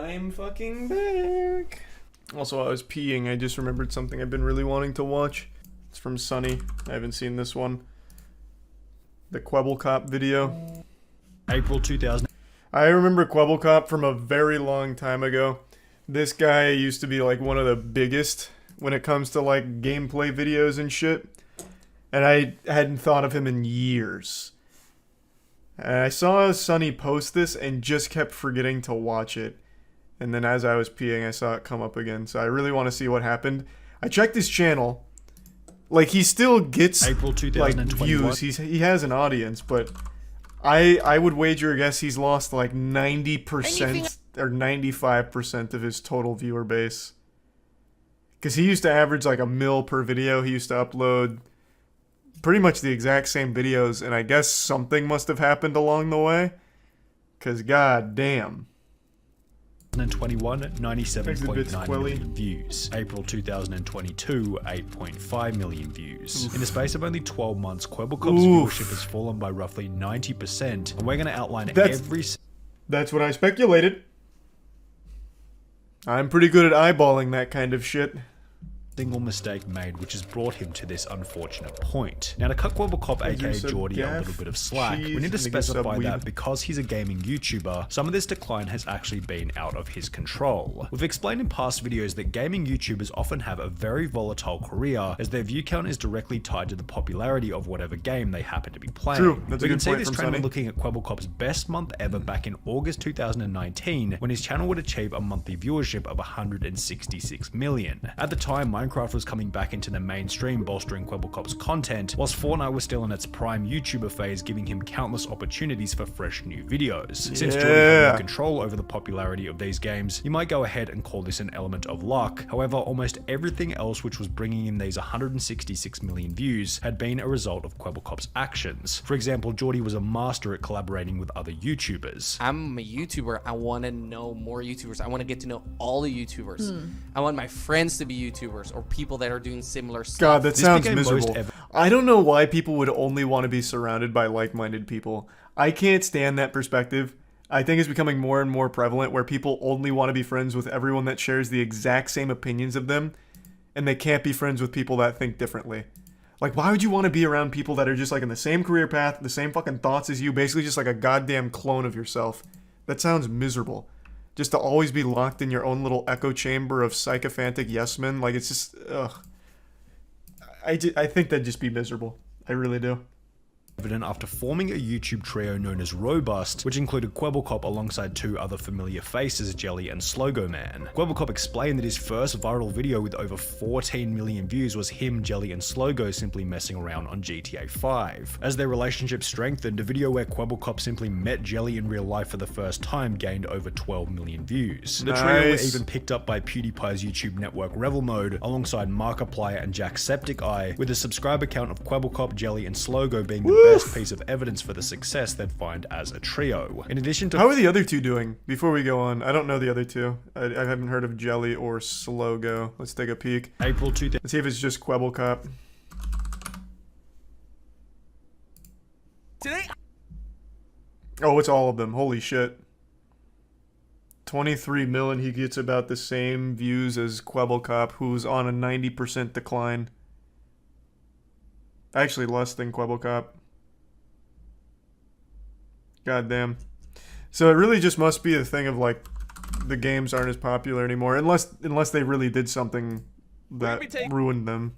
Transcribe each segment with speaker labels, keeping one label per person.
Speaker 1: I'm fucking back. Also, I was peeing. I just remembered something I've been really wanting to watch. It's from Sunny. I haven't seen this one. The Kwebbelkop video.
Speaker 2: April 2000.
Speaker 1: I remember Kwebbelkop from a very long time ago. This guy used to be like one of the biggest when it comes to like gameplay videos and shit. And I hadn't thought of him in years. And I saw Sunny post this and just kept forgetting to watch it. And then as I was peeing, I saw it come up again. So I really want to see what happened. I checked his channel. Like, he still gets
Speaker 2: April 2021.
Speaker 1: like views. He has an audience, but I would wager a guess he's lost like 90% or 95% of his total viewer base. Because he used to average like 1 mil per video. He used to upload pretty much the exact same videos, and I guess something must have happened along the way. Because god damn.
Speaker 2: 2021, 97.9 million views. April 2022, 8.5 million views. Oof. In the space of only 12 months, Kwebbelkop's viewership has fallen by roughly 90%. And we're going to outline every...
Speaker 1: That's what I speculated. I'm pretty good at eyeballing that kind of shit.
Speaker 2: Single mistake made, which has brought him to this unfortunate point. Now, to cut Kwebbelkop, aka Geordie, a little bit of slack, we need to specify that because he's a gaming YouTuber, some of this decline has actually been out of his control. We've explained in past videos that gaming YouTubers often have a very volatile career, as their view count is directly tied to the popularity of whatever game they happen to be playing.
Speaker 1: True. That's
Speaker 2: we
Speaker 1: a
Speaker 2: can
Speaker 1: good
Speaker 2: see
Speaker 1: point
Speaker 2: this
Speaker 1: from
Speaker 2: trend
Speaker 1: Sunny.
Speaker 2: when looking at Kwebbelkop's best month ever back in August 2019, when his channel would achieve a monthly viewership of 166 million. At the time, Minecraft was coming back into the mainstream, bolstering Kwebbelkop's content, whilst Fortnite was still in its prime YouTuber phase, giving him countless opportunities for fresh new videos. Since Jordan had no control over the popularity of these games, you might go ahead and call this an element of luck. However, almost everything else which was bringing in these 166 million views had been a result of Kwebbelkop's actions. For example, Geordie was a master at collaborating with other YouTubers.
Speaker 3: I'm a YouTuber. I want to know more YouTubers. I want to get to know all the YouTubers. I want my friends to be YouTubers or people that are doing similar stuff.
Speaker 1: God, that sounds miserable. I don't know why people would only want to be surrounded by like-minded people. I can't stand that perspective. I think it's becoming more and more prevalent where people only want to be friends with everyone that shares the exact same opinions of them, and they can't be friends with people that think differently. Like, why would you want to be around people that are just like in the same career path, the same fucking thoughts as you, basically just like a goddamn clone of yourself? That sounds miserable. Just to always be locked in your own little echo chamber of sycophantic yes men. Like, it's just, ugh. I think that'd just be miserable. I really do.
Speaker 2: Evident after forming a YouTube trio known as Robust, which included Kwebbelkop alongside two other familiar faces, Jelly and Slogo Man. Kwebbelkop explained that his first viral video with over 14 million views was him, Jelly, and Slogo simply messing around on GTA 5. As their relationship strengthened, a video where Kwebbelkop simply met Jelly in real life for the first time gained over 12 million views. The trio were even picked up by PewDiePie's YouTube network Revel Mode, alongside Markiplier and Jacksepticeye, with a subscriber count of Kwebbelkop, Jelly, and Slogo being the best piece of evidence for the success they'd find as a trio. In addition to—
Speaker 1: How are the other two doing? Before we go on, I don't know the other two. I haven't heard of Jelly or Slogo. Let's take a peek.
Speaker 2: April 2000.
Speaker 1: Let's see if it's just Kwebbelkop.
Speaker 3: Today.
Speaker 1: Oh, it's all of them. Holy shit. 23 million. He gets about the same views as Kwebbelkop, who's on a 90% decline. Actually, less than Kwebbelkop. God damn. So it really just must be a thing of like the games aren't as popular anymore, unless they really did something that ruined them.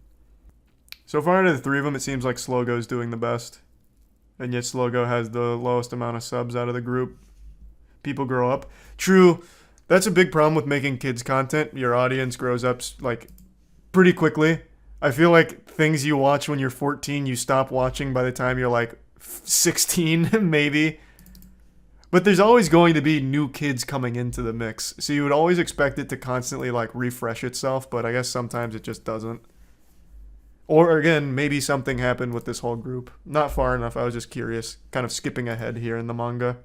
Speaker 1: So far out of the three of them, it seems like Slogo's doing the best, and yet Slogo has the lowest amount of subs out of the group. People grow up. True, that's a big problem with making kids content. Your audience grows up like pretty quickly. I feel like things you watch when you're 14, you stop watching by the time you're like 16, maybe. But there's always going to be new kids coming into the mix. So you would always expect it to constantly like refresh itself, but I guess sometimes it just doesn't. Or again, maybe something happened with this whole group. Not far enough, I was just curious. Kind of skipping ahead here in the manga.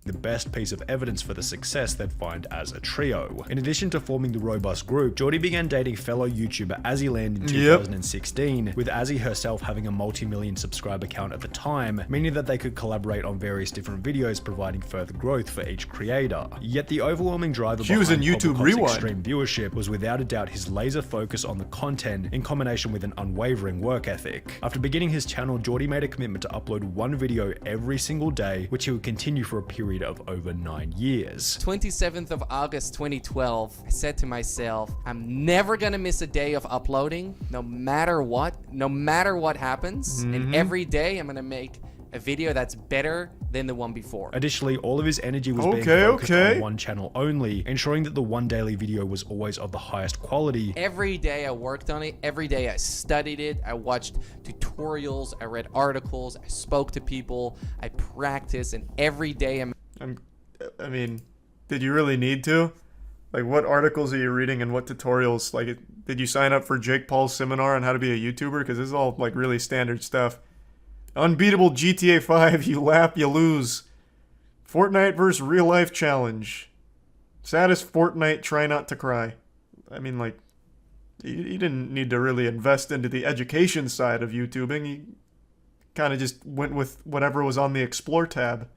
Speaker 2: the best piece of evidence for the success they'd find as a trio. In addition to forming the robust group, Geordie began dating fellow YouTuber Azzyland in 2016, with Azzy herself having a multi-million subscriber count at the time, meaning that they could collaborate on various different videos, providing further growth for each creator. Yet the overwhelming driver behind
Speaker 1: YouTube
Speaker 2: Kwebbelkop's
Speaker 1: Rewind.
Speaker 2: extreme viewership was without a doubt his laser focus on the content in combination with an unwavering work ethic. After beginning his channel, Geordie made a commitment to upload one video every single day, which he would continue for a period of over 9 years.
Speaker 3: 27th of August 2012, I said to myself, I'm never gonna miss a day of uploading, no matter what happens. And every day I'm gonna make a video that's better than the one before.
Speaker 2: Additionally, all of his energy was being focused on one channel only, ensuring that the one daily video was always of the highest quality.
Speaker 3: Every day I worked on it, every day I studied it, I watched tutorials, I read articles, I spoke to people, I practiced, and every day
Speaker 1: I mean, did you really need to? Like, what articles are you reading and what tutorials? Like, did you sign up for Jake Paul's seminar on how to be a YouTuber? Because this is all, like, really standard stuff. Unbeatable GTA 5, you laugh, you lose. Fortnite vs. real life challenge. Saddest Fortnite, try not to cry. I mean, like, you didn't need to really invest into the education side of YouTubing. You kind of just went with whatever was on the Explore tab.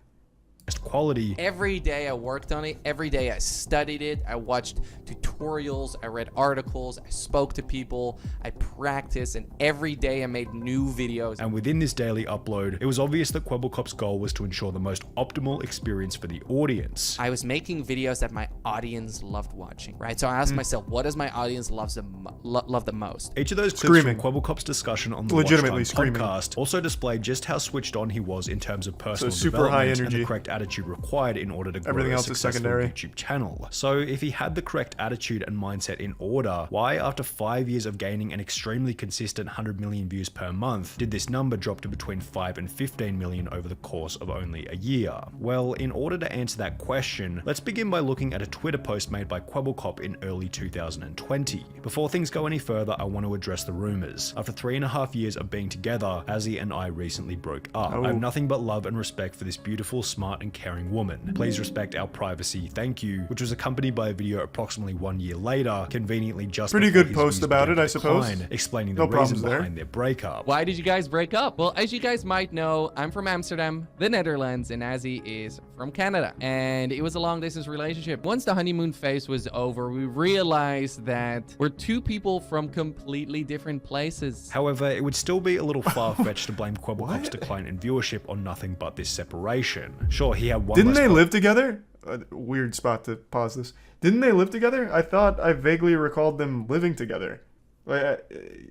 Speaker 2: Quality.
Speaker 3: Every day I worked on it, every day I studied it, I watched tutorials, I read articles, I spoke to people, I practiced, and every day I made new videos.
Speaker 2: And within this daily upload, it was obvious that Kwebbelkop's goal was to ensure the most optimal experience for the audience.
Speaker 3: I was making videos that my audience loved watching, right? So I asked myself, what does my audience love the most?
Speaker 2: Each of those clips from Kwebbelkop's discussion on the
Speaker 1: Legitimately
Speaker 2: Watchtime podcast also displayed just how switched on he was in terms of personal
Speaker 1: super
Speaker 2: development
Speaker 1: high energy.
Speaker 2: and the correct attitude required in order to grow
Speaker 1: Everything
Speaker 2: a
Speaker 1: else is
Speaker 2: successful
Speaker 1: secondary.
Speaker 2: YouTube channel. So if he had the correct attitude and mindset in order, why after 5 years of gaining an extremely consistent 100 million views per month, did this number drop to between 5 and 15 million over the course of only a year? Well, in order to answer that question, let's begin by looking at a Twitter post made by Kwebbelkop in early 2020. Before things go any further, I want to address the rumors. After 3.5 years of being together, Azzy and I recently broke up. I have nothing but love and respect for this beautiful, smart, and caring woman. Please respect our privacy, thank you, which was accompanied by a video approximately 1 year later, conveniently just
Speaker 1: Pretty
Speaker 2: before
Speaker 1: good
Speaker 2: his
Speaker 1: post
Speaker 2: views
Speaker 1: about
Speaker 2: began
Speaker 1: it,
Speaker 2: to
Speaker 1: I suppose.
Speaker 2: decline, explaining
Speaker 1: No
Speaker 2: the reason
Speaker 1: problems there.
Speaker 2: behind their breakup.
Speaker 3: Why did you guys break up? Well, as you guys might know, I'm from Amsterdam, the Netherlands, and Azzy is from Canada. And it was a long distance relationship. Once the honeymoon phase was over, we realized that we're two people from completely different places.
Speaker 2: However, it would still be a little far-fetched to blame Kwebbelkop's decline in viewership on nothing but this separation. Sure, he had one
Speaker 1: Didn't
Speaker 2: less
Speaker 1: they live together? Weird spot to pause this. Didn't they live together? I thought I vaguely recalled them living together.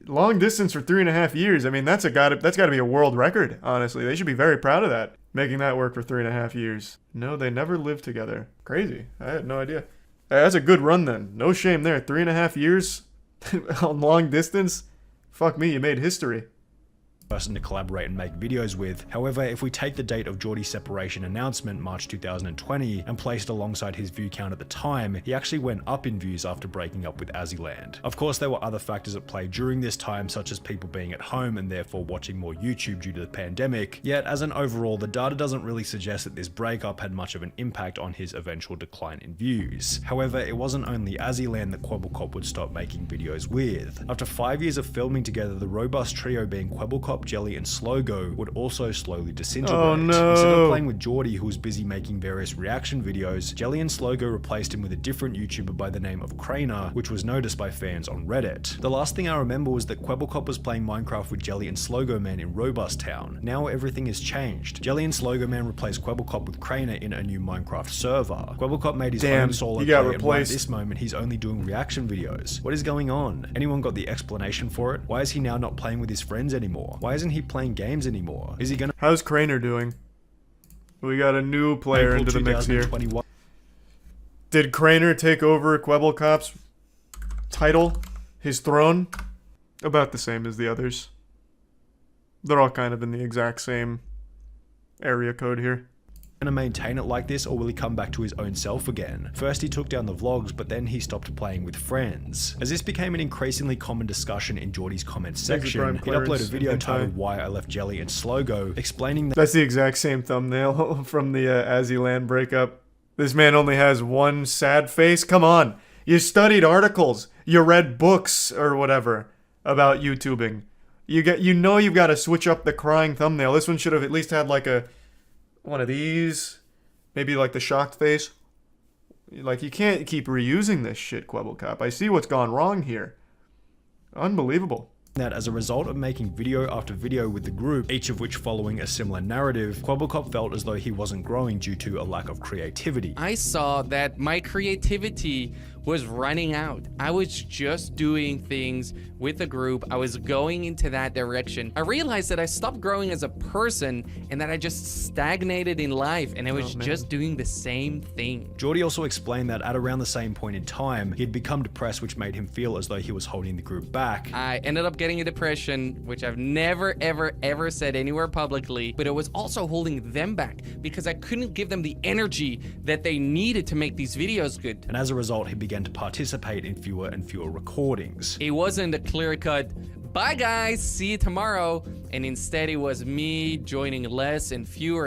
Speaker 1: Long distance for 3.5 years. I mean, that's got to be a world record. Honestly, they should be very proud of that. Making that work for 3.5 years. No, they never lived together. Crazy. I had no idea. That's a good run then. No shame there. 3.5 years on long distance. Fuck me, you made history.
Speaker 2: Person to collaborate and make videos with. However, if we take the date of Geordie's separation announcement, March 2020, and place it alongside his view count at the time, he actually went up in views after breaking up with Azzyland. Of course, there were other factors at play during this time, such as people being at home and therefore watching more YouTube due to the pandemic, yet as an overall, the data doesn't really suggest that this breakup had much of an impact on his eventual decline in views. However, it wasn't only Azzyland that Kwebbelkop would stop making videos with. After 5 years of filming together, the robust trio being Kwebbelkop, Jelly, and Slogo would also slowly disintegrate.
Speaker 1: Oh no!
Speaker 2: Instead of playing with Geordie, who was busy making various reaction videos, Jelly and Slogo replaced him with a different YouTuber by the name of Crainer, which was noticed by fans on Reddit. The last thing I remember was that Kwebbelkop was playing Minecraft with Jelly and Slogo Man in Robust Town. Now everything has changed. Jelly and Slogo Man replaced Kwebbelkop with Crainer in a new Minecraft server. Kwebbelkop made his own solo play, and right at this moment he's only doing reaction videos. What is going on? Anyone got the explanation for it? Why is he now not playing with his friends anymore? Why isn't he playing games anymore? Is he gonna—
Speaker 1: How's Crainer doing? We got a new player into the mix here. Did Crainer take over Kwebbelkop's title? His throne? About the same as the others. They're all kind of in the exact same area code here.
Speaker 2: Gonna maintain it like this, or will he come back to his own self again? First he took down the vlogs, but then he stopped playing with friends. As this became an increasingly common discussion in Geordie's comments section, he'd upload a video titled Why I Left Jelly and Slogo, explaining that—
Speaker 1: That's the exact same thumbnail from the Azzyland breakup. This man only has one sad face? Come on. You studied articles. You read books or whatever about YouTubing. You know you've got to switch up the crying thumbnail. This one should have at least had like one of these. Maybe like the shocked face. Like, you can't keep reusing this shit, Kwebbelkop. I see what's gone wrong here. Unbelievable.
Speaker 2: That as a result of making video after video with the group, each of which following a similar narrative, Kwebbelkop felt as though he wasn't growing due to a lack of creativity.
Speaker 3: I saw that my creativity was running out. I was just doing things with the group. I was going into that direction. I realized that I stopped growing as a person and that I just stagnated in life, and I was just doing the same thing.
Speaker 2: Geordie also explained that at around the same point in time, he had become depressed, which made him feel as though he was holding the group back.
Speaker 3: I ended up getting a depression, which I've never, ever said anywhere publicly, but it was also holding them back because I couldn't give them the energy that they needed to make these videos good.
Speaker 2: And as a result, he began to participate in fewer and fewer recordings.
Speaker 3: It wasn't a clear-cut, bye guys, see you tomorrow, and instead it was me joining less and fewer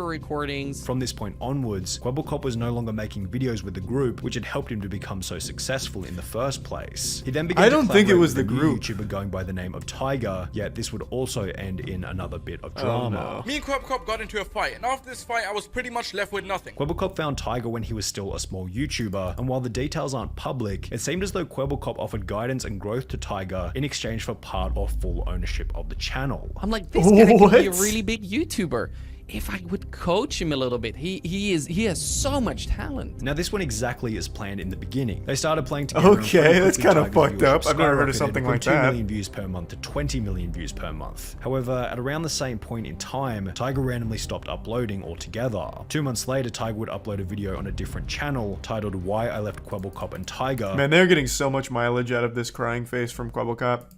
Speaker 3: recordings.
Speaker 2: From this point onwards, Kwebbelkop was no longer making videos with the group, which had helped him to become so successful in the first place. He then began
Speaker 1: I don't think it was the
Speaker 2: with a new
Speaker 1: group.
Speaker 2: YouTuber going by the name of Tiger, yet this would also end in another bit of drama.
Speaker 4: Me and Kwebbelkop got into a fight, and after this fight I was pretty much left with nothing.
Speaker 2: Kwebbelkop found Tiger when he was still a small YouTuber, and while the details aren't public, it seemed as though Kwebbelkop offered guidance and growth to Tiger in exchange for part or full ownership of the channel.
Speaker 3: I'm like, this guy could be a really big YouTuber. If I would coach him a little bit, he has so much talent.
Speaker 2: Now this went exactly as planned in the beginning. They started playing together.
Speaker 1: Okay, that's kind of fucked up. I've never heard of something like that.
Speaker 2: 2 million views per month to 20 million views per month. However, at around the same point in time, Tiger randomly stopped uploading altogether. 2 months later, Tiger would upload a video on a different channel titled Why I Left Kwebbelkop and Tiger.
Speaker 1: Man, they're getting so much mileage out of this crying face from Kwebbelkop.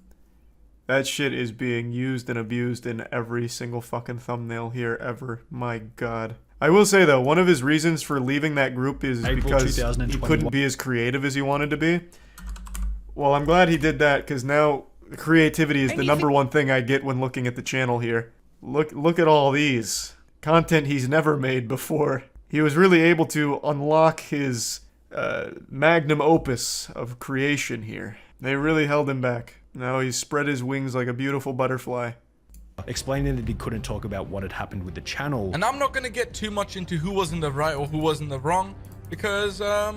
Speaker 1: That shit is being used and abused in every single fucking thumbnail here ever. My god. I will say though, one of his reasons for leaving that group is because he couldn't be as creative as he wanted to be. Well, I'm glad he did that, because now creativity is the number one thing I get when looking at the channel here. Look at all these. Content he's never made before. He was really able to unlock his magnum opus of creation here. They really held him back. Now he's spread his wings like a beautiful butterfly.
Speaker 2: Explaining that he couldn't talk about what had happened with the channel.
Speaker 4: And I'm not gonna get too much into who was in the right or who was in the wrong, because I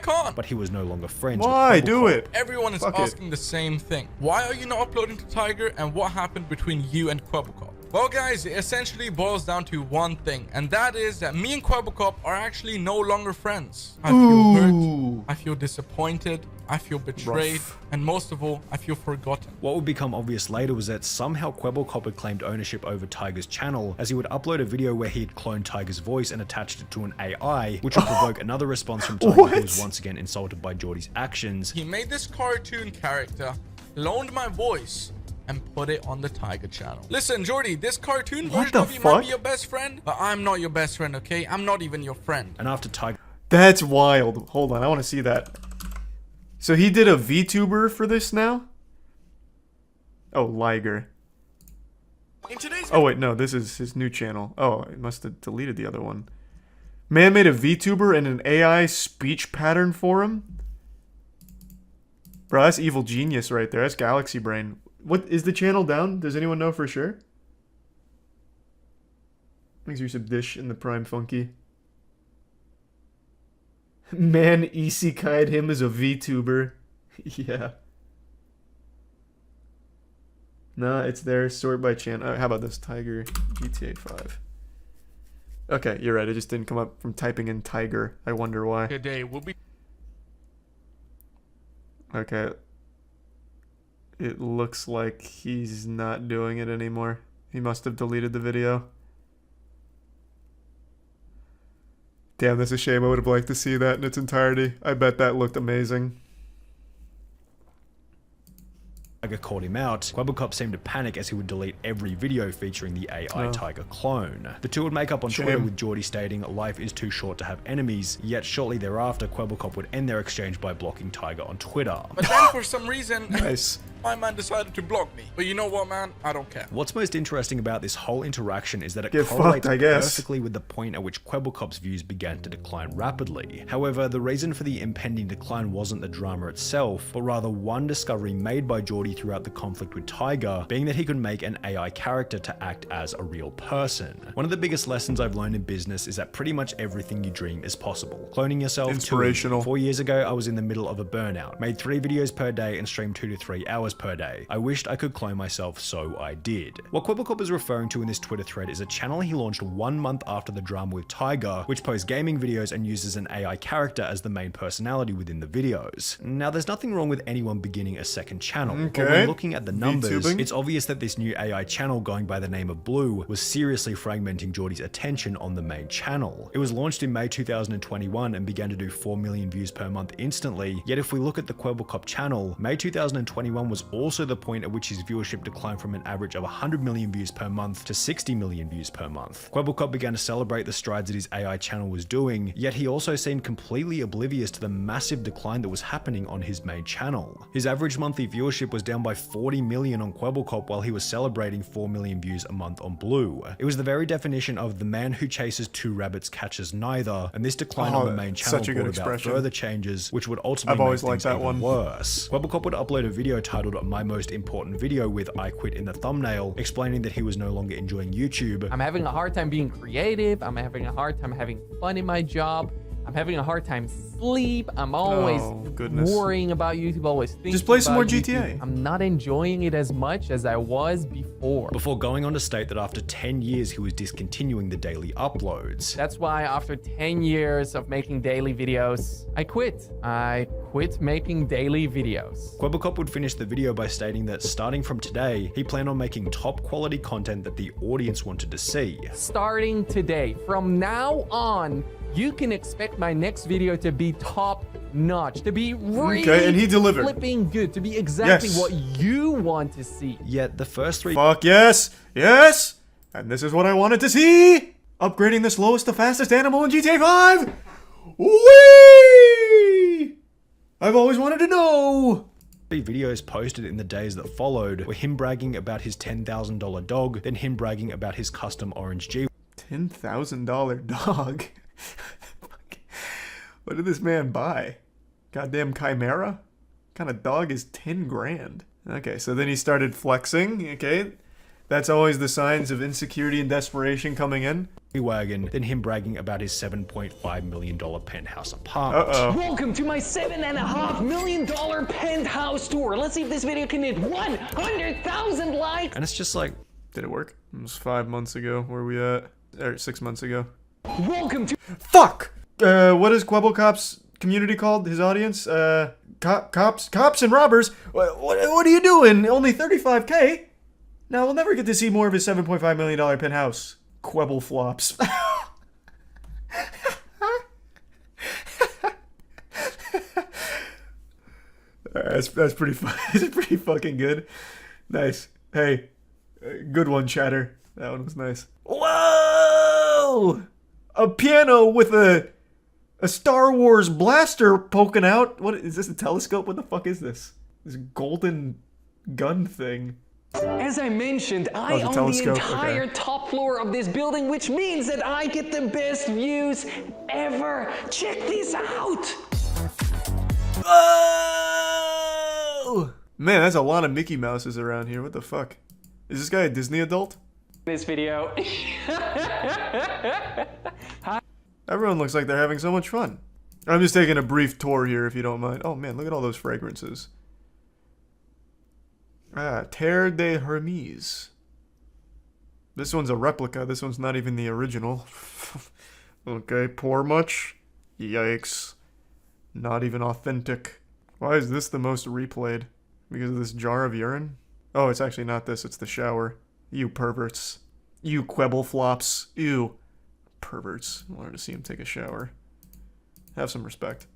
Speaker 4: can't.
Speaker 2: But he was no longer friends
Speaker 1: Why?
Speaker 2: with
Speaker 1: Do it.
Speaker 4: Everyone is asking the same thing. Why are you not uploading to Tiger, and what happened between you and Kwebbelkop? Well guys, it essentially boils down to one thing, and that is that me and Kwebbelkop are actually no longer friends. I feel hurt, I feel disappointed, I feel betrayed, and most of all, I feel forgotten.
Speaker 2: What would become obvious later was that somehow Kwebbelkop had claimed ownership over Tiger's channel, as he would upload a video where he had cloned Tiger's voice and attached it to an AI, which would provoke another response from Tiger, who was once again insulted by Geordie's actions.
Speaker 4: He made this cartoon character, loaned my voice, and put it on the Tiger channel. Listen, Geordie, this cartoon version of you might be your best friend, but I'm not your best friend, okay? I'm not even your friend.
Speaker 2: And after Tiger...
Speaker 1: That's wild. Hold on, I want to see that. So he did a VTuber for this now? Oh, Liger. Oh wait, no, this is his new channel. Oh, I must have deleted the other one. Man made a VTuber and an AI speech pattern for him? Bro, that's evil genius right there. That's Galaxy Brain. What is the channel down? Does anyone know for sure? Thanks for some dish in the Prime Funky. Man isekai'd him as a VTuber. Yeah. Nah, it's there. Sort by channel. How about this? Tiger GTA 5. Okay, you're right. It just didn't come up from typing in Tiger. I wonder why.
Speaker 4: Today will be...
Speaker 1: Okay. It looks like he's not doing it anymore. He must have deleted the video. Damn, that's a shame. I would have liked to see that in its entirety. I bet that looked amazing.
Speaker 2: Tiger called him out, Kwebbelkop seemed to panic as he would delete every video featuring the AI Tiger clone. The two would make up on Twitter with Geordie stating, "Life is too short to have enemies," yet shortly thereafter Kwebbelkop would end their exchange by blocking Tiger on Twitter.
Speaker 4: But then for some reason,
Speaker 1: Nice.
Speaker 4: my man decided to block me. But you know what, man? I don't care.
Speaker 2: What's most interesting about this whole interaction is that it
Speaker 1: Get
Speaker 2: correlates
Speaker 1: fucked, I guess.
Speaker 2: perfectly with the point at which Kwebbelkop's views began to decline rapidly. However, the reason for the impending decline wasn't the drama itself, but rather one discovery made by Geordie throughout the conflict with Tiger, being that he could make an AI character to act as a real person. One of the biggest lessons I've learned in business is that pretty much everything you dream is possible. Cloning yourself,
Speaker 1: Inspirational.
Speaker 2: 4 years ago, I was in the middle of a burnout, made 3 videos per day and streamed 2 to 3 hours per day. I wished I could clone myself, so I did. What Kwebbelkop is referring to in this Twitter thread is a channel he launched 1 month after the drama with Tiger, which posts gaming videos and uses an AI character as the main personality within the videos. Now, there's nothing wrong with anyone beginning a second channel, but when looking at the numbers,
Speaker 1: VTubing?
Speaker 2: it's obvious that this new AI channel going by the name of Blue was seriously fragmenting Geordie's attention on the main channel. It was launched in May 2021 and began to do 4 million views per month instantly, yet if we look at the Kwebbelkop channel, May 2021 was also the point at which his viewership declined from an average of 100 million views per month to 60 million views per month. Kwebbelkop began to celebrate the strides that his AI channel was doing, yet he also seemed completely oblivious to the massive decline that was happening on his main channel. His average monthly viewership was down by 40 million on Kwebbelkop while he was celebrating 4 million views a month on Blue. It was the very definition of the man who chases 2 rabbits catches neither, and this decline on the main channel
Speaker 1: such a good
Speaker 2: brought about
Speaker 1: expression.
Speaker 2: further changes, which would ultimately
Speaker 1: I've
Speaker 2: make
Speaker 1: always
Speaker 2: things
Speaker 1: liked that
Speaker 2: even
Speaker 1: one.
Speaker 2: worse. Kwebbelkop would upload a video titled "My Most Important Video" with "I quit" in the thumbnail, explaining that he was no longer enjoying YouTube.
Speaker 3: I'm having a hard time being creative. I'm having a hard time having fun in my job. I'm having a hard time sleep. I'm always
Speaker 1: goodness.
Speaker 3: worrying about YouTube, always thinking
Speaker 1: Just play some more
Speaker 3: about
Speaker 1: GTA.
Speaker 3: YouTube. I'm not enjoying it as much as I was before.
Speaker 2: Before going on to state that after 10 years he was discontinuing the daily uploads.
Speaker 3: That's why after 10 years of making daily videos, I quit. I quit making daily videos.
Speaker 2: Kwebbelkop would finish the video by stating that starting from today, he planned on making top quality content that the audience wanted to see.
Speaker 3: Starting today, from now on, you can expect my next video to be top notch, to be really
Speaker 1: and he delivered.
Speaker 3: flipping good, to be exactly
Speaker 1: Yes.
Speaker 3: what you want to see.
Speaker 2: Yet the first 3
Speaker 1: Fuck yes! Yes! And this is what I wanted to see! Upgrading the slowest to fastest animal in GTA 5! Whee! I've always wanted to know!
Speaker 2: videos posted in the days that followed were him bragging about his $10,000 dog, then him bragging about his custom orange G.
Speaker 1: $10,000 dog? What did this man buy? Goddamn Chimera? What kind of dog is 10 grand? Okay, so then he started flexing, okay? That's always the signs of insecurity and desperation coming in.
Speaker 2: Wagon, then him bragging about his $7.5 million penthouse apartment.
Speaker 1: Uh-oh.
Speaker 5: Welcome to my $7.5 million penthouse tour. Let's see if this video can hit 100,000 likes.
Speaker 2: And it's just like,
Speaker 1: Did it work? It was 5 months ago. Where are we at? Or 6 months ago.
Speaker 5: Welcome to
Speaker 1: Fuck! What is Kwebbelkop's community called? His audience? Cops and robbers? What are you doing? Only 35K? Now we'll never get to see more of his $7.5 million penthouse. Kwebbel flops. That's pretty that's pretty fucking good. Nice. Hey, good one, Chatter. That one was nice. Whoa! A piano with a Star Wars blaster poking out. What is this? A telescope? What the fuck is this? This golden gun thing.
Speaker 5: As I mentioned, I
Speaker 1: the
Speaker 5: own the
Speaker 1: telescope,
Speaker 5: entire
Speaker 1: okay.
Speaker 5: top floor of this building, which means that I get the best views ever. Check this out.
Speaker 1: Oh! Man, that's a lot of Mickey Mouses around here. What the fuck? Is this guy a Disney adult?
Speaker 5: This video.
Speaker 1: Everyone looks like they're having so much fun. I'm just taking a brief tour here, if you don't mind. Oh man, look at all those fragrances. Ah, Terre de Hermes. This one's a replica. This one's not even the original. Okay, pour much? Yikes. Not even authentic. Why is this the most replayed? Because of this jar of urine? Oh, it's actually not this. It's the shower. You perverts. You Kwebbel flops. Ew. Perverts. I wanted to see him take a shower. Have some respect.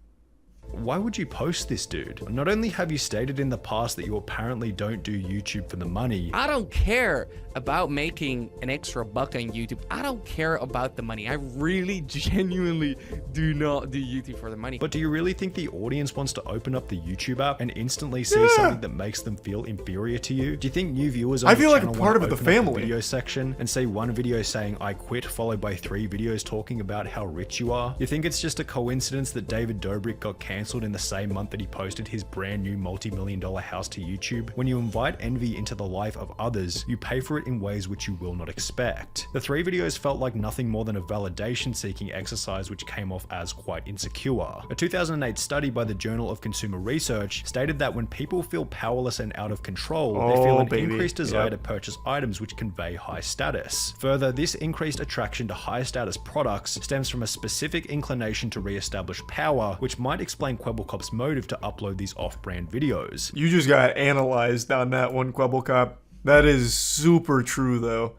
Speaker 2: why would you post this, dude? Not only have you stated in the past that you apparently don't do YouTube for the money.
Speaker 3: I don't care about making an extra buck on YouTube. I don't care about the money. I really genuinely do not do YouTube for the money.
Speaker 2: But do you really think the audience wants to open up the YouTube app and instantly see something that makes them feel inferior to you? Do you think new viewers on
Speaker 1: I feel
Speaker 2: the
Speaker 1: like a
Speaker 2: channel
Speaker 1: part
Speaker 2: want
Speaker 1: of
Speaker 2: to
Speaker 1: the
Speaker 2: open up
Speaker 1: family.
Speaker 2: video section and see one video saying I quit followed by 3 videos talking about how rich you are? You think it's just a coincidence that David Dobrik got cancelled in the same month that he posted his brand new multi-million-dollar house to YouTube? When you invite envy into the life of others, you pay for it in ways which you will not expect. The 3 videos felt like nothing more than a validation-seeking exercise which came off as quite insecure. A 2008 study by the Journal of Consumer Research stated that when people feel powerless and out of control, they feel an increased desire to purchase items which convey high status. Further, this increased attraction to high status products stems from a specific inclination to re-establish power, which might explain Kwebbelkop's motive to upload these off-brand videos.
Speaker 1: You just got analyzed on that one, Kwebbelkop. That is super true, though.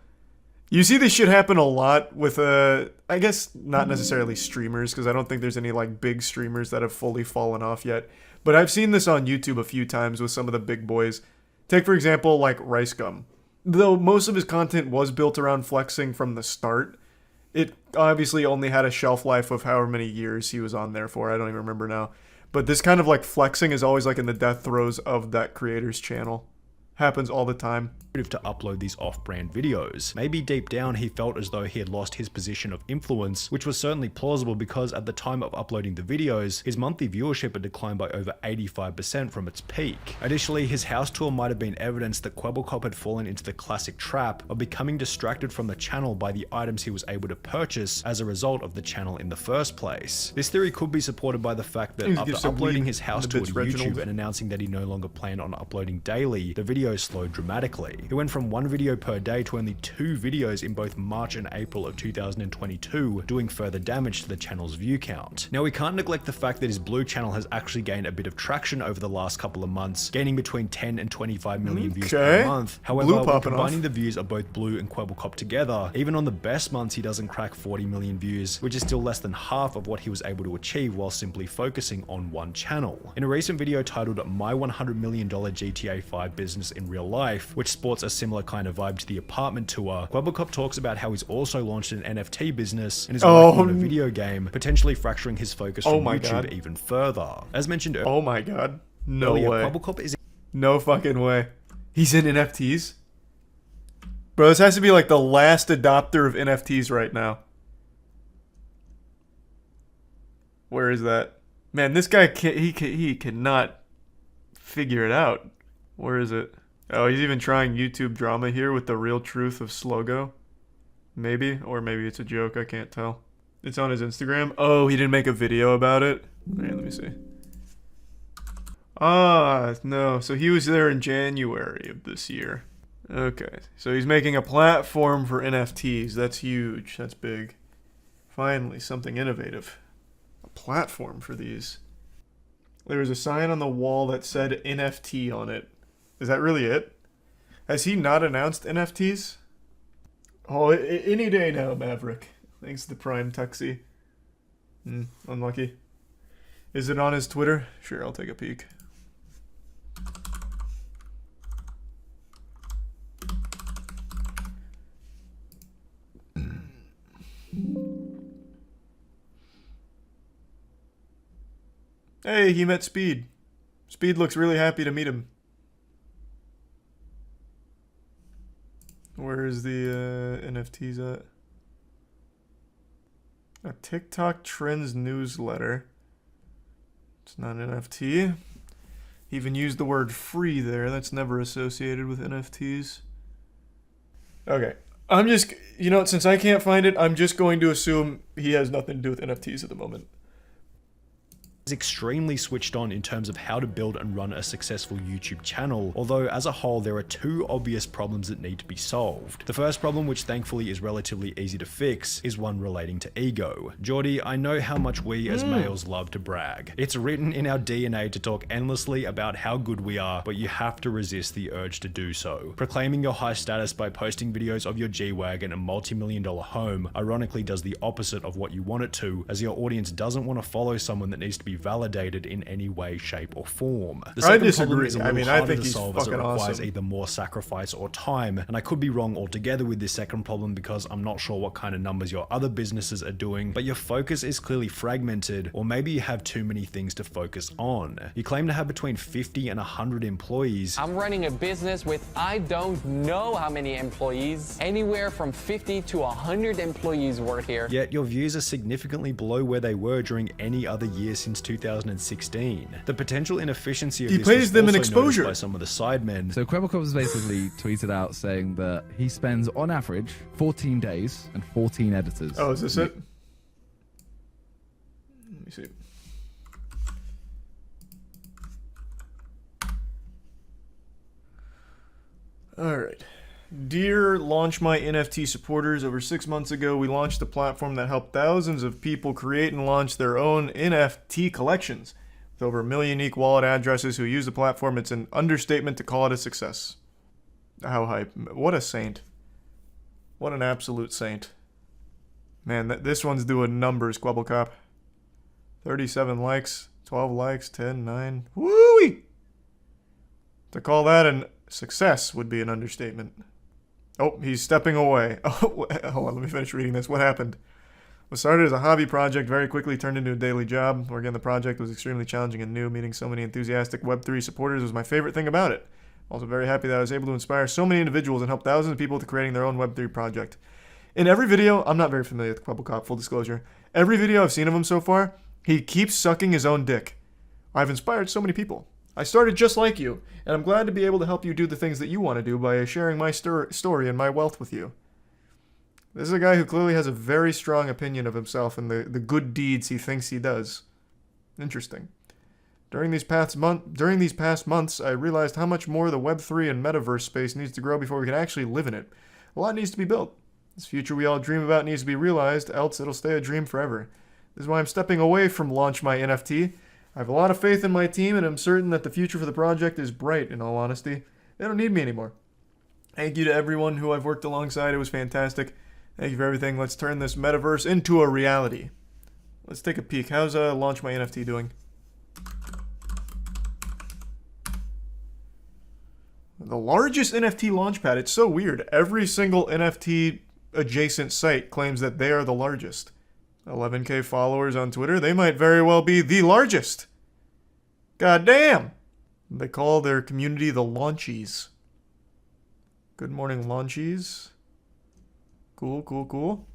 Speaker 1: You see this shit happen a lot with, I guess not necessarily streamers, because I don't think there's any, like, big streamers that have fully fallen off yet. But I've seen this on YouTube a few times with some of the big boys. Take, for example, like, Rice Gum. Though most of his content was built around flexing from the start, it obviously only had a shelf life of however many years he was on there for. I don't even remember now. But this kind of, like, flexing is always, like, in the death throes of that creator's channel. Happens all the time.
Speaker 2: To upload these off-brand videos. Maybe deep down he felt as though he had lost his position of influence, which was certainly plausible because at the time of uploading the videos, his monthly viewership had declined by over 85% from its peak. Additionally, his house tour might have been evidence that Kwebbelkop had fallen into the classic trap of becoming distracted from the channel by the items he was able to purchase as a result of the channel in the first place. This theory could be supported by the fact that after uploading his house tour to YouTube and announcing that he no longer planned on uploading daily, the videos slowed dramatically. He went from 1 video per day to only 2 videos in both March and April of 2022, doing further damage to the channel's view count. Now we can't neglect the fact that his blue channel has actually gained a bit of traction over the last couple of months, gaining between 10 and 25 million views per month. However, when combining the views of both Blue and Kwebbelkop together, even on the best months he doesn't crack 40 million views, which is still less than half of what he was able to achieve while simply focusing on one channel. In a recent video titled My $100 Million GTA 5 Business in Real Life, which sports a similar kind of vibe to the apartment tour, Kwebbelkop talks about how he's also launched an NFT business and is working on a video game, potentially fracturing his focus from YouTube even further. As mentioned earlier,
Speaker 1: oh my god, no way.
Speaker 2: Kwebbelkop is
Speaker 1: no fucking way. He's in NFTs? Bro, this has to be like the last adopter of NFTs right now. Where is that? Man, this guy he cannot figure it out. Where is it? Oh, he's even trying YouTube drama here with the real truth of Slogo. Maybe, or maybe it's a joke, I can't tell. It's on his Instagram. Oh, he didn't make a video about it? Alright, let me see. Ah, no, so he was there in January of this year. Okay, so he's making a platform for NFTs. That's huge, that's big. Finally, something innovative. A platform for these. There was a sign on the wall that said NFT on it. Is that really it? Has he not announced NFTs? Oh, any day now, Maverick. Thanks to the Prime Tuxie. Unlucky. Is it on his Twitter? Sure, I'll take a peek. Hey, he met Speed. Speed looks really happy to meet him. Where is the NFTs at? A TikTok Trends newsletter. It's not an NFT. He even used the word free there. That's never associated with NFTs. Okay. I'm just, you know, since I can't find it, I'm just going to assume he has nothing to do with NFTs at the moment.
Speaker 2: Is extremely switched on in terms of how to build and run a successful YouTube channel, although as a whole there are 2 obvious problems that need to be solved. The first problem, which thankfully is relatively easy to fix, is one relating to ego. Geordie, I know how much we as males love to brag. It's written in our DNA to talk endlessly about how good we are, but you have to resist the urge to do so. Proclaiming your high status by posting videos of your G-Wagon and multi-million-dollar home ironically does the opposite of what you want it to, as your audience doesn't want to follow someone that needs to be validated in any way, shape, or form. The
Speaker 1: I
Speaker 2: second problem
Speaker 1: disagree.
Speaker 2: is a
Speaker 1: I
Speaker 2: little
Speaker 1: mean, I
Speaker 2: harder
Speaker 1: think
Speaker 2: to
Speaker 1: he's
Speaker 2: solve as it
Speaker 1: fucking
Speaker 2: requires
Speaker 1: awesome.
Speaker 2: either more sacrifice or time, and I could be wrong altogether with this second problem because I'm not sure what kind of numbers your other businesses are doing, but your focus is clearly fragmented, or maybe you have too many things to focus on. You claim to have between 50 and 100 employees.
Speaker 5: I'm running a business with I don't know how many employees. Anywhere from 50 to 100 employees work here.
Speaker 2: Yet your views are significantly below where they were during any other year since 2016. The potential inefficiency of
Speaker 1: He
Speaker 2: this
Speaker 1: pays
Speaker 2: was
Speaker 1: them an
Speaker 2: also
Speaker 1: exposure.
Speaker 2: noticed by some of the sidemen.
Speaker 6: So Kwebbelkop has basically tweeted out saying that he spends on average 14 days and 14 editors.
Speaker 1: Oh, is this it? Let me see. Alright. Dear Launch My NFT supporters, over 6 months ago we launched a platform that helped thousands of people create and launch their own NFT collections. With over 1 million unique wallet addresses who use the platform, it's an understatement to call it a success. How hype. What a saint. What an absolute saint. Man, this one's doing numbers, Kwebbelkop. 37 likes, 12 likes, 10, 9. Woo-wee! To call that a success would be an understatement. Oh, he's stepping away. Oh, hold on, let me finish reading this. What happened? What started as a hobby project very quickly turned into a daily job. Or again, the project was extremely challenging and new. Meeting so many enthusiastic Web3 supporters was my favorite thing about it. Also very happy that I was able to inspire so many individuals and help thousands of people to creating their own Web3 project. In every video, I'm not very familiar with Kwebbelkop, full disclosure. Every video I've seen of him so far, he keeps sucking his own dick. I've inspired so many people. I started just like you, and I'm glad to be able to help you do the things that you want to do by sharing my story and my wealth with you. This is a guy who clearly has a very strong opinion of himself and the good deeds he thinks he does. Interesting. During these past months, I realized how much more the Web3 and metaverse space needs to grow before we can actually live in it. A lot needs to be built. This future we all dream about needs to be realized, else it'll stay a dream forever. This is why I'm stepping away from Launch My NFT. I have a lot of faith in my team, and I'm certain that the future for the project is bright, in all honesty. They don't need me anymore. Thank you to everyone who I've worked alongside. It was fantastic. Thank you for everything. Let's turn this metaverse into a reality. Let's take a peek. How's Launch My NFT doing? The largest NFT launchpad. It's so weird. Every single NFT adjacent site claims that they are the largest. 11K followers on Twitter. They might very well be the largest. God damn. They call their community the Launchies. Good morning, Launchies. Cool, cool, cool.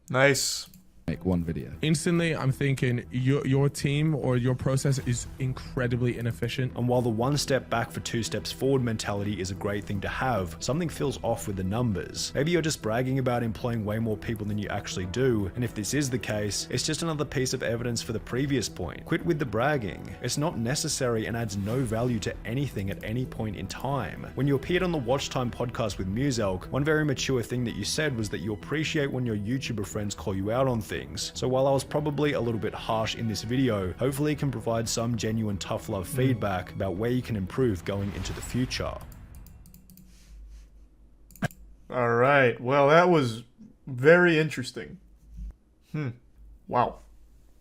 Speaker 1: Nice.
Speaker 6: Make one video.
Speaker 7: Instantly, I'm thinking your team or your process is incredibly inefficient.
Speaker 2: And while the one step back for two steps forward mentality is a great thing to have, something feels off with the numbers. Maybe you're just bragging about employing way more people than you actually do, and if this is the case, it's just another piece of evidence for the previous point. Quit with the bragging. It's not necessary and adds no value to anything at any point in time. When you appeared on the Watch Time podcast with Muselk, one very mature thing that you said was that you appreciate when your YouTuber friends call you out on things. So while I was probably a little bit harsh in this video, hopefully it can provide some genuine tough love feedback about where you can improve going into the future.
Speaker 1: Alright, well that was very interesting. Wow.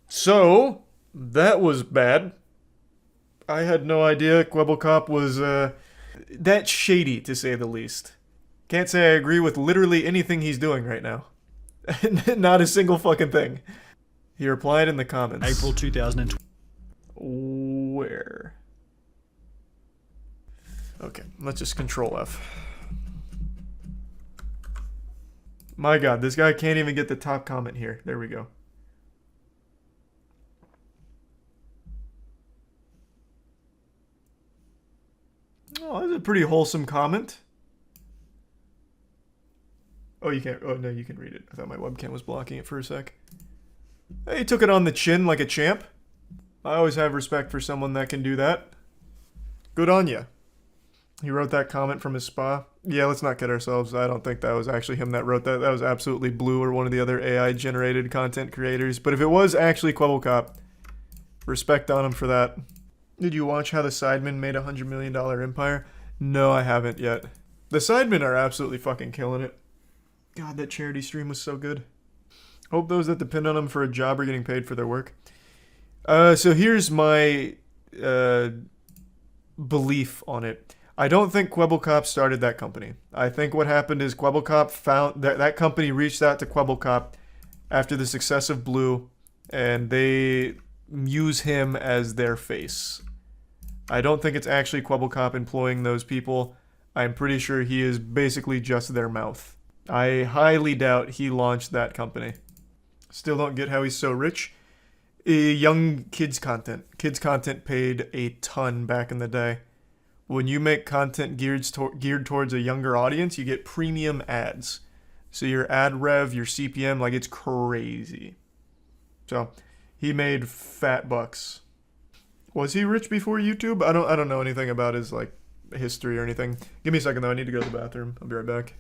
Speaker 1: So, that was bad. I had no idea Kwebbelkop was that shady, to say the least. Can't say I agree with literally anything he's doing right now. Not a single fucking thing. He replied in the comments.
Speaker 2: April 2020.
Speaker 1: Where? Okay, let's just Control F. My god, this guy can't even get the top comment here. There we go. Oh, that's a pretty wholesome comment. Oh, you can't. Oh, no, you can read it. I thought my webcam was blocking it for a sec. Hey, he took it on the chin like a champ. I always have respect for someone that can do that. Good on ya. He wrote that comment from his spa. Yeah, let's not kid ourselves. I don't think that was actually him that wrote that. That was absolutely Blue or one of the other AI-generated content creators. But if it was actually Kwebbelkop, respect on him for that. Did you watch how the Sidemen made a $100 million empire? No, I haven't yet. The Sidemen are absolutely fucking killing it. God, that charity stream was so good. Hope those that depend on them for a job are getting paid for their work. So here's my belief on it. I don't think Kwebbelkop started that company. I think what happened is Kwebbelkop found that company reached out to Kwebbelkop after the success of Blue, and they use him as their face. I don't think it's actually Kwebbelkop employing those people. I'm pretty sure he is basically just their mouth. I highly doubt he launched that company. Still don't get how he's so rich. Young kids content. Kids content paid a ton back in the day. When you make content geared towards a younger audience, you get premium ads. So your ad rev, your CPM, like, it's crazy. So he made fat bucks. Was he rich before YouTube? I don't know anything about his like history or anything. Give me a second though. I need to go to the bathroom. I'll be right back.